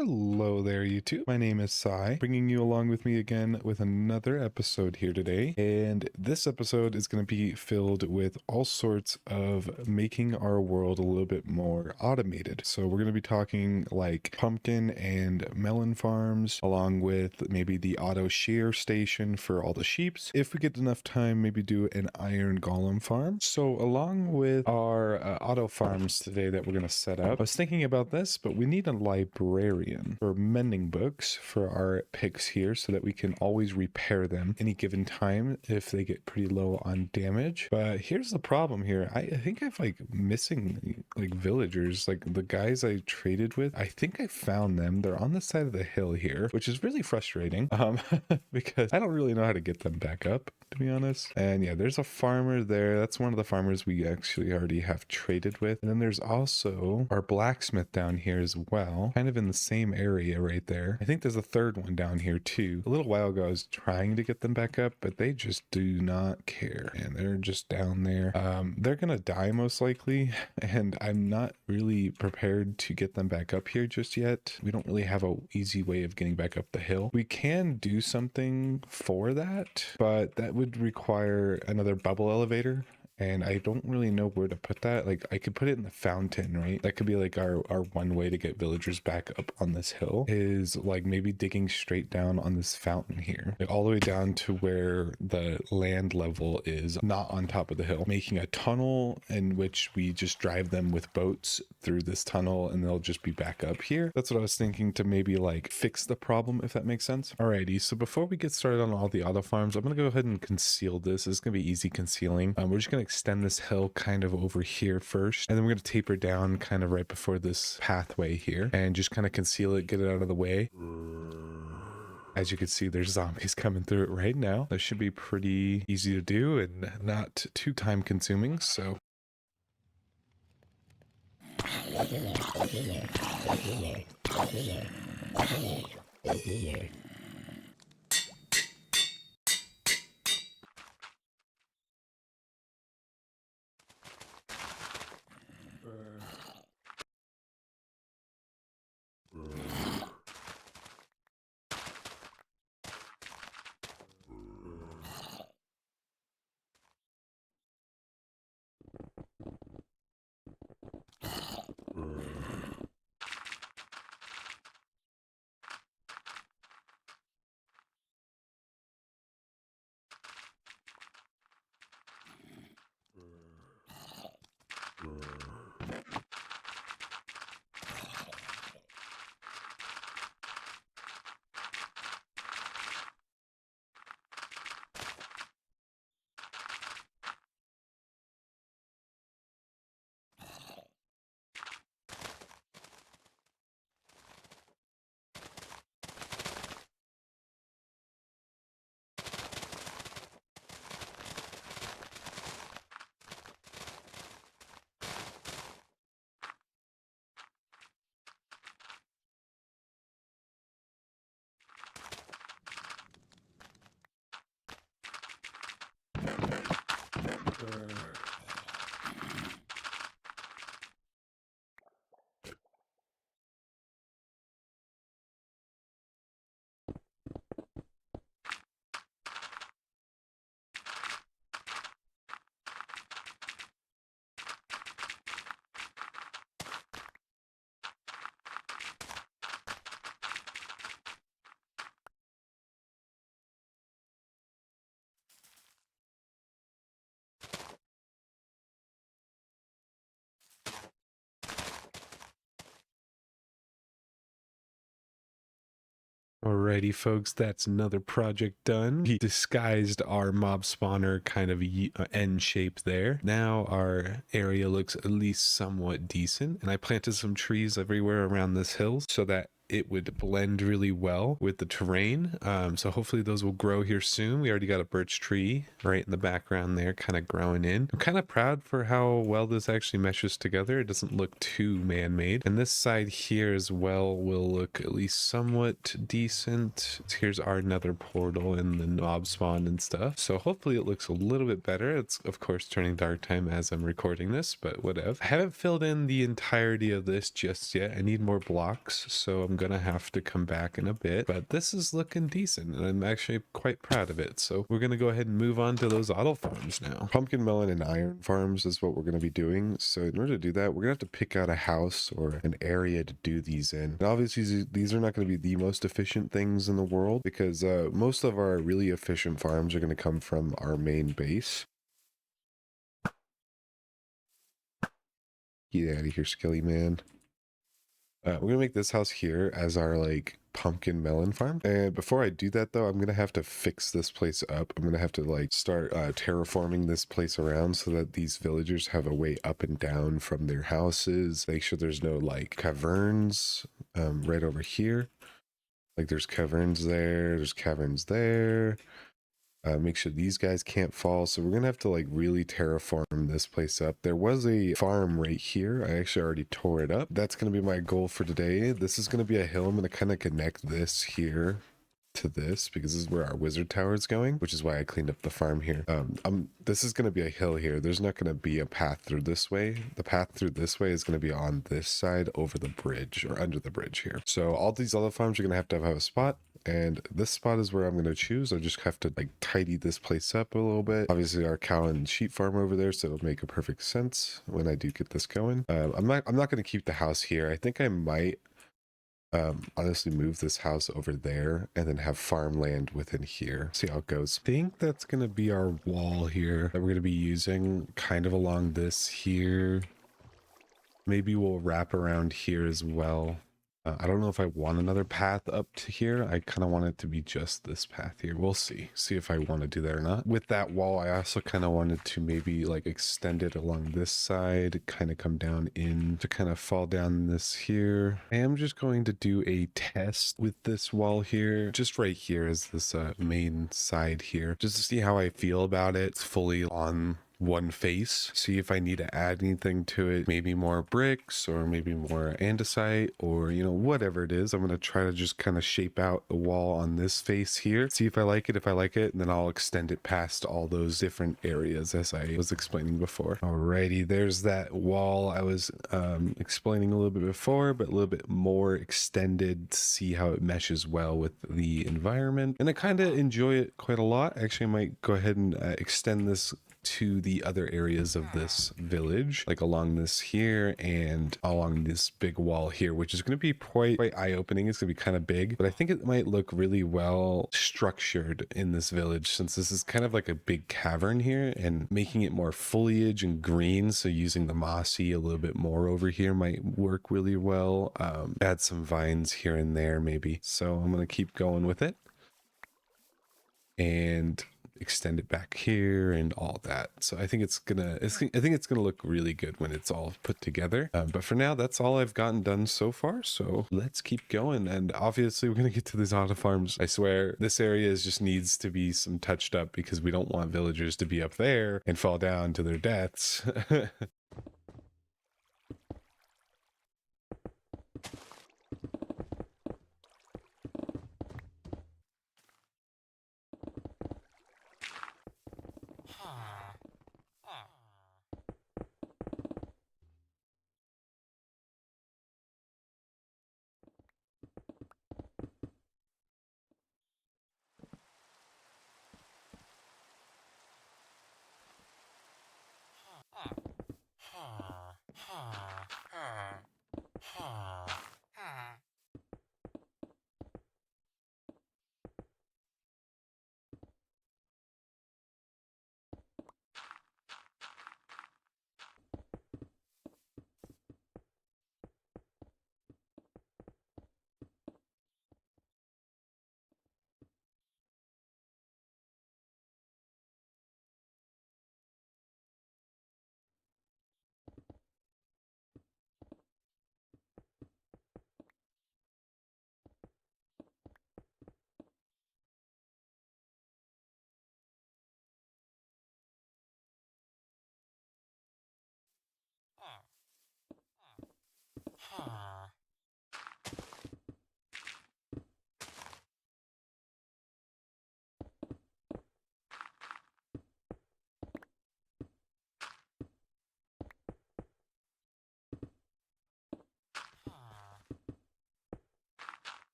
Hello there, YouTube. My name is Sai, bringing you along with me again with another episode here today. And this episode is going to be filled with all sorts of making our world a little bit more automated. So we're going to be talking like pumpkin and melon farms, along with maybe the auto shear station for all the sheeps. If we get enough time, maybe do an iron golem farm. So along with our auto farms today that we're going to set up, I was thinking about this, but we need a librarian for mending books for our picks here so that we can always repair them any given time if they get pretty low on damage. But here's the problem here. I think I've like missing like villagers, like the guys I traded with. I think I found them. They're on the side of the hill here, which is really frustrating because I don't really know how to get them back up, to be honest. And yeah, there's a farmer there. That's one of the farmers we actually already have traded with. And then there's also our blacksmith down here as well, kind of in the same area right there. I think there's a third one down here too. A little while ago I was trying to get them back up, but they just do not care, and they're just down there. They're gonna die most likely, and I'm not really prepared to get them back up here just yet. We don't really have a easy way of getting back up the hill. We can do something for that, but that would require another bubble elevator, and I don't really know where to put that. Like, I could put it in the fountain, right? That could be like our one way to get villagers back up on this hill, is like maybe digging straight down on this fountain here, like all the way down to where the land level is not on top of the hill, making a tunnel in which we just drive them with boats through this tunnel and they'll just be back up here. That's what I was thinking, to maybe like fix the problem, if that makes sense. Alrighty, so before we get started on all the auto farms, I'm gonna go ahead and conceal this. It's gonna be easy concealing. We're just gonna extend this hill kind of over here first, and then we're going to taper down kind of right before this pathway here and just kind of conceal it, get it out of the way. As you can see, there's zombies coming through it right now. That should be pretty easy to do and not too time consuming, so alrighty, folks, that's another project done. We disguised our mob spawner kind of N shape there. Now our area looks at least somewhat decent, and I planted some trees everywhere around this hill so that it would blend really well with the terrain. So hopefully those will grow here soon. We already got a birch tree right in the background there, kind of growing in. I'm kind of proud for how well this actually meshes together. It doesn't look too man-made. And this side here as well will look at least somewhat decent. Here's our nether portal and the mob spawn and stuff. So hopefully it looks a little bit better. It's of course turning dark time as I'm recording this, but whatever. I haven't filled in the entirety of this just yet. I need more blocks, so I'm gonna have to come back in a bit, but this is looking decent and I'm actually quite proud of it. So we're gonna go ahead and move on to those auto farms now. Pumpkin, melon, and iron farms is what we're gonna be doing. So in order to do that, we're gonna have to pick out a house or an area to do these in. And obviously these are not going to be the most efficient things in the world because most of our really efficient farms are going to come from our main base. Get out of here, Skelly man. We're gonna make this house here as our like pumpkin melon farm. And before I do that though, I'm gonna have to fix this place up. I'm gonna have to like start terraforming this place around so that these villagers have a way up and down from their houses. Make sure there's no like caverns right over here. Like there's caverns there, there's caverns there. Make sure these guys can't fall. So we're gonna have to like really terraform this place up. There was a farm right here. I actually already tore it up. That's gonna be my goal for today. This is gonna be a hill. I'm gonna kind of connect this here to this because this is where our wizard tower is going, which is why I cleaned up the farm here. This is going to be a hill here. There's not going to be a path through this way. The path through this way is going to be on this side over the bridge or under the bridge here. So all these other farms are going to have a spot, and this spot is where I'm going to choose. I just have to like tidy this place up a little bit. Obviously our cow and sheep farm over there, so it'll make a perfect sense when I do get this going. I'm not going to keep the house here. I think I might honestly move this house over there and then have farmland within here. See how it goes. I think that's gonna be our wall here that we're gonna be using kind of along this here. Maybe we'll wrap around here as well. I don't know if I want another path up to here. I kind of want it to be just this path here. We'll see if I want to do that or not. With that wall, I also kind of wanted to maybe like extend it along this side, kind of come down in to kind of fall down this here. I am just going to do a test with this wall here. Just right here is this main side here, just to see how I feel about it. It's fully on one face, see if I need to add anything to it, maybe more bricks or maybe more andesite or you know, whatever it is. I'm going to try to just kind of shape out the wall on this face here, see if I like it, and then I'll extend it past all those different areas as I was explaining before. Alrighty, there's that wall I was explaining a little bit before, but a little bit more extended to see how it meshes well with the environment, and I kind of enjoy it quite a lot. Actually, I might go ahead and extend this to the other areas of this village, like along this here and along this big wall here, which is going to be quite eye-opening. It's going to be kind of big, but I think it might look really well structured in this village, since this is kind of like a big cavern here, and making it more foliage and green, so using the mossy a little bit more over here might work really well. Add some vines here and there maybe. So I'm going to keep going with it and extend it back here and all that. So I think it's gonna look really good when it's all put together. But for now, that's all I've gotten done so far. So let's keep going. And obviously we're gonna get to these auto farms. I swear this area just needs to be some touched up because we don't want villagers to be up there and fall down to their deaths.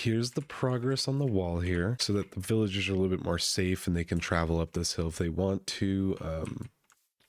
here's the progress on the wall here so that the villagers are a little bit more safe and they can travel up this hill if they want to.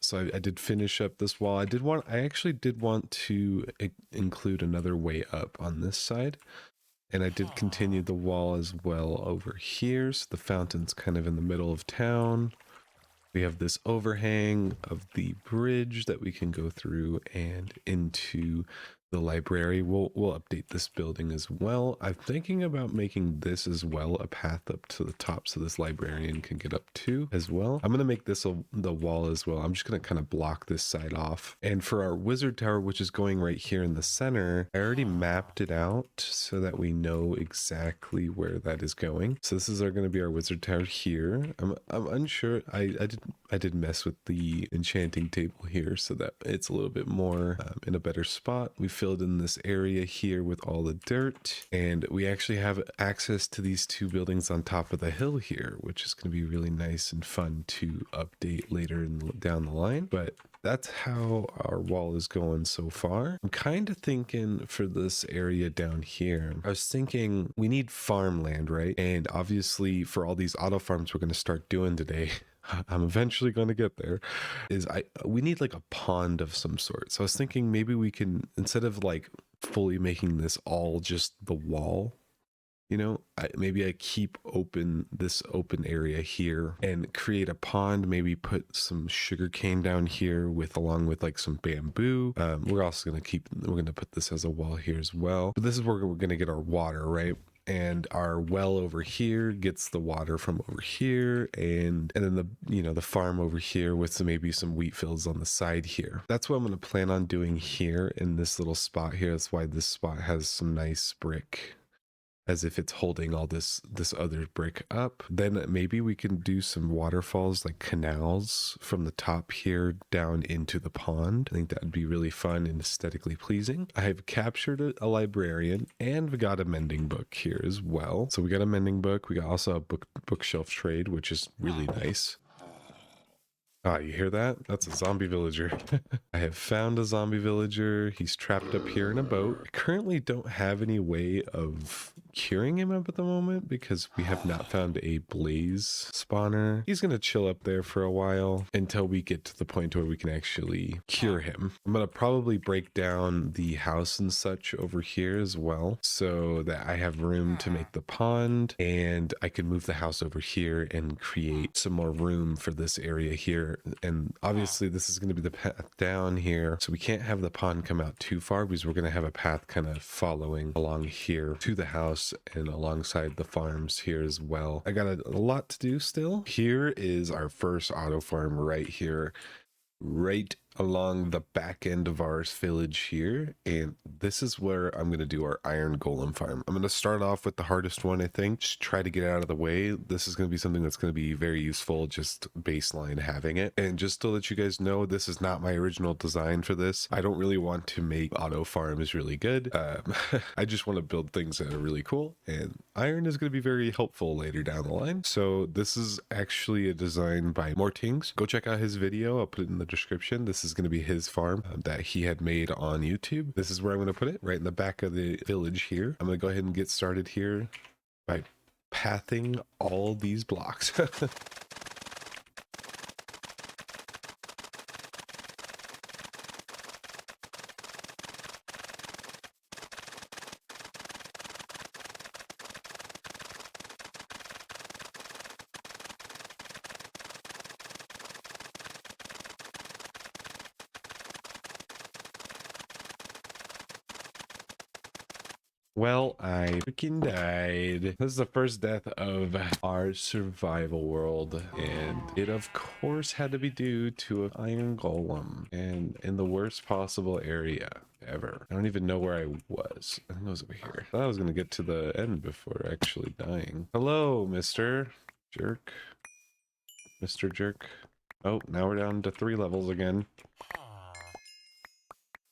So I did finish up this wall. I actually did want to include another way up on this side. And I did continue the wall as well over here. So the fountain's kind of in the middle of town. We have this overhang of the bridge that we can go through and into the library. We'll update this building as well. I'm thinking about making this as well a path up to the top so this librarian can get up to as well. I'm going to make this the wall as well. I'm just going to kind of block this side off. And for our wizard tower, which is going right here in the center, I already mapped it out so that we know exactly where that is going. So this is going to be our wizard tower here. I'm unsure. I did mess with the enchanting table here so that it's a little bit more in a better spot. We filled in this area here with all the dirt, and we actually have access to these two buildings on top of the hill here, which is going to be really nice and fun to update later down the line. But that's how our wall is going so far. I'm kind of thinking for this area down here, I was thinking we need farmland, right? And obviously for all these auto farms we're going to start doing today, I'm eventually going to get there, we need like a pond of some sort. So I was thinking maybe we can, instead of like fully making this all just the wall, you know, maybe I keep this open area here and create a pond, maybe put some sugar cane down here along with like some bamboo. We're also going to put this as a wall here as well. But this is where we're going to get our water, right? And our well over here gets the water from over here, and then the farm over here with maybe some wheat fields on the side here. That's what I'm going to plan on doing here in this little spot here. That's why this spot has some nice brick, as if it's holding all this other brick up. Then maybe we can do some waterfalls, like canals from the top here down into the pond. I think that would be really fun and aesthetically pleasing. I have captured a librarian, and we got a mending book here as well. So we got a mending book. We got also a bookshelf trade, which is really nice. Ah, you hear that? That's a zombie villager. I have found a zombie villager. He's trapped up here in a boat. I currently don't have any way of curing him up at the moment because we have not found a blaze spawner. He's going to chill up there for a while until we get to the point where we can actually cure him. I'm going to probably break down the house and such over here as well so that I have room to make the pond, and I can move the house over here and create some more room for this area here. And obviously this is going to be the path down here, so we can't have the pond come out too far because we're going to have a path kind of following along here to the house and alongside the farms here as well. I got a lot to do still. Here is our first auto farm right here, right along the back end of our village here, and this is where I'm going to do our iron golem farm. I'm going to start off with the hardest one, I think, just try to get it out of the way. This is going to be something that's going to be very useful, just baseline having it. And just to let you guys know, this is not my original design for this. I don't really want to make auto farms really good. I just want to build things that are really cool, and iron is going to be very helpful later down the line. So this is actually a design by Mortings. Go check out his video. I'll put it in the description. This is going to be his farm that he had made on YouTube. This is where I'm going to put it, right in the back of the village here. I'm going to go ahead and get started here by pathing all these blocks. Well, I freaking died. This is the first death of our survival world, and it of course had to be due to an iron golem, and in the worst possible area ever. I don't even know where I was. I think I was over here. I thought I was gonna get to the end before actually dying. Hello, Mr. Jerk. Mr. Jerk. Oh, now we're down to 3 levels again.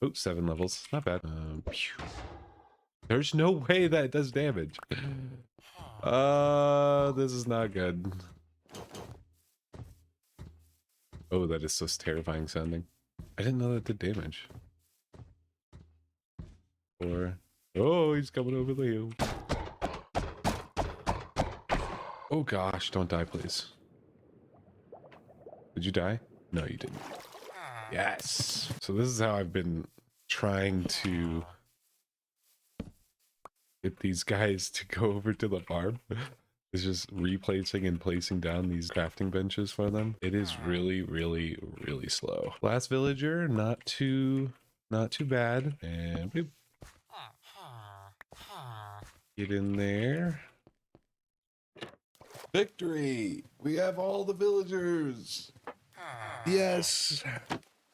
Oh, 7 levels. Not bad. Phew. There's no way that does damage. This is not good. Oh, that is so terrifying sounding. I didn't know that did damage. Or, oh, he's coming over the hill. Oh gosh, don't die, please. Did you die? No, you didn't. Yes. So this is how I've been trying to get these guys to go over to the farm. It's just replacing and placing down these crafting benches for them. It is really, really, really slow. Last villager, not too bad. And boop. Get in there. Victory! We have all the villagers. Yes.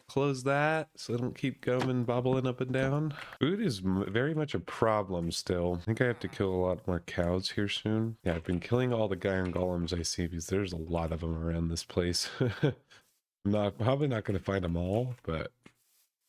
Close that so they don't keep going bobbling up and down. Food is very much a problem still. I think I have to kill a lot more cows here soon. Yeah, I've been killing all the iron golems I see because there's a lot of them around this place. I'm probably not going to find them all, but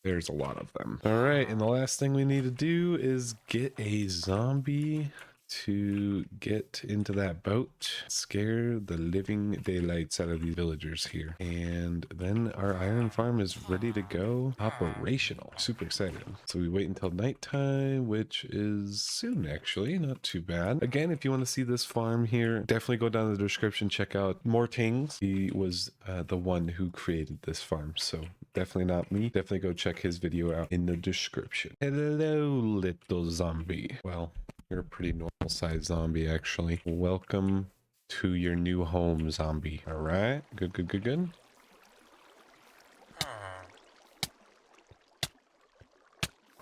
there's a lot of them. All right, and the last thing we need to do is get a zombie to get into that boat, scare the living daylights out of these villagers here, and then our iron farm is ready to go operational. Super excited. So we wait until nighttime, which is soon actually, not too bad. Again, if you want to see this farm here, definitely go down in the description, check out more things. He was the one who created this farm, so definitely not me. Definitely go check his video out in the description. Hello, little zombie. Well, you're a pretty normal sized zombie, actually. Welcome to your new home, zombie. All right. Good, good, good, good.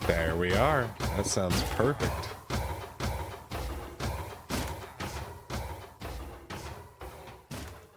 There we are. That sounds perfect.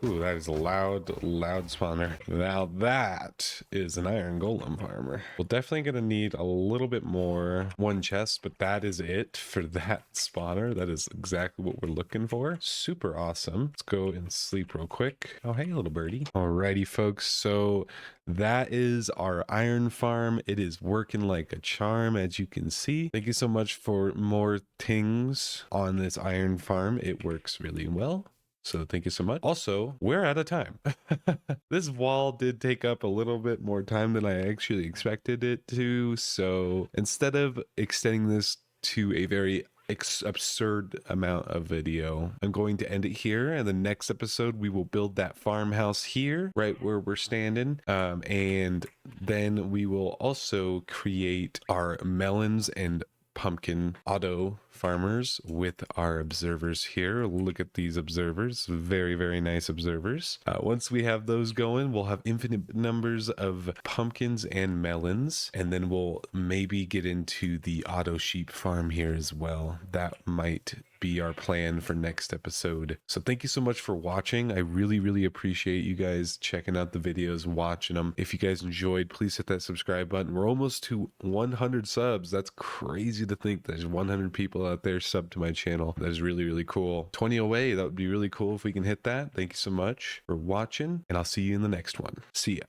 Ooh, that is a loud spawner. Now that is an iron golem farmer. We're definitely gonna need a little bit more. One chest, but that is it for that spawner. That is exactly what we're looking for. Super awesome. Let's go and sleep real quick. Oh, hey, little birdie. Alrighty, folks. So that is our iron farm. It is working like a charm, as you can see. Thank you so much for more things on this iron farm. It works really well. So thank you so much. Also, we're out of time. This wall did take up a little bit more time than I actually expected it to. So instead of extending this to a very absurd amount of video, I'm going to end it here. And the next episode, we will build that farmhouse here, right where we're standing. And then we will also create our melons and pumpkin auto farmers with our observers here. Look at these observers, very, very nice observers. Once we have those going, we'll have infinite numbers of pumpkins and melons, and then we'll maybe get into the auto sheep farm here as well. That might be our plan for next episode. So thank you so much for watching. I really, really appreciate you guys checking out the videos and watching them. If you guys enjoyed, please hit that subscribe button. We're almost to 100 subs. That's crazy to think there's 100 people out there sub to my channel. That is really, really cool. 20 away. That would be really cool if we can hit that. Thank you so much for watching, and I'll see you in the next one. See ya.